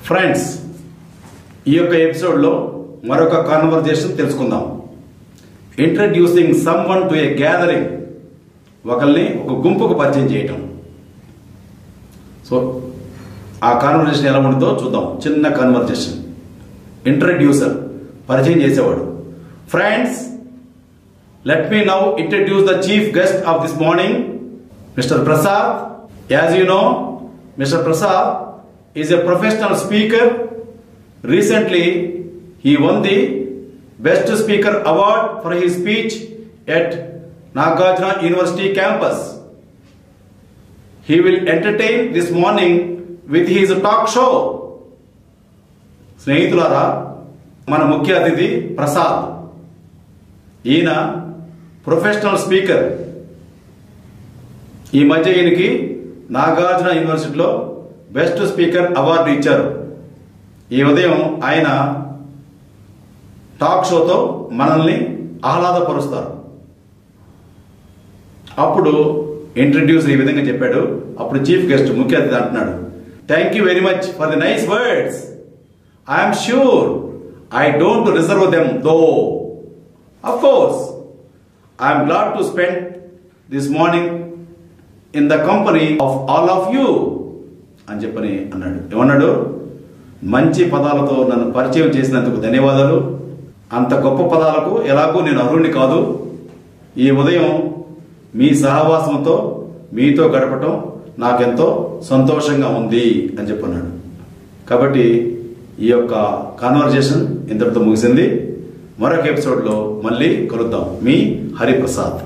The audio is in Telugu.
ఫ్రెండ్స్, ఈ యొక్క ఎపిసోడ్లో మరొక కాన్వర్జేషన్ తెలుసుకుందాం. Introducing someone to A gathering, ఒకరిని ఒక గుంపుకు పరిచయం చేయటం. సో ఆ కాన్వర్జేషన్ ఎలా ఉంటుందో చూద్దాం. చిన్న కాన్వర్జేషన్. ఇంట్రడ్యూసర్, పరిచయం చేసేవాడు. Friends, let me now introduce the chief guest of this morning, Mr. Prasad. As you know, Mr. Prasad is a professional speaker. Recently, he won the Best Speaker Award for his speech at Nagarjuna University campus. He will entertain this morning with his talk show. స్నేహితులారా, మన ముఖ్య అతిథి ప్రసాద్. ఈయన ప్రొఫెషనల్ స్పీకర్. ఈ మధ్య ఈయనకి నాగార్జున యూనివర్సిటీలో బెస్ట్ స్పీకర్ అవార్డు ఇచ్చారు. ఈ ఉదయం ఆయన టాక్ షోతో మనల్ని ఆహ్లాదపరుస్తారు. అప్పుడు ఇంట్రడ్యూస్ ఈ విధంగా చెప్పాడు. అప్పుడు చీఫ్ గెస్ట్, ముఖ్య అతిథి అంటున్నాడు, thank you very much for the nice words. I'm sure I don't reserve them though. Of course, I am glad to spend this morning in the company of all of you. అని చెప్పని అన్నాడు. ఏమన్నాడు? మంచి పదాలతో నన్ను పరిచయం చేసినందుకు ధన్యవాదాలు. అంత గొప్ప పదాలకు ఎలాగూ నేను అర్హుడిని కాదు. ఈ ఉదయం మీ సహవాసంతో మీతో గడపటం నాకెంతో సంతోషంగా ఉంది అని చెప్పన్నాడు. కాబట్టి ఈ యొక్క కాన్వర్జేషన్ ఇంతటితో ముగిసింది. మరొక ఎపిసోడ్లో మళ్ళీ కలుద్దాం. మీ హరిప్రసాద్.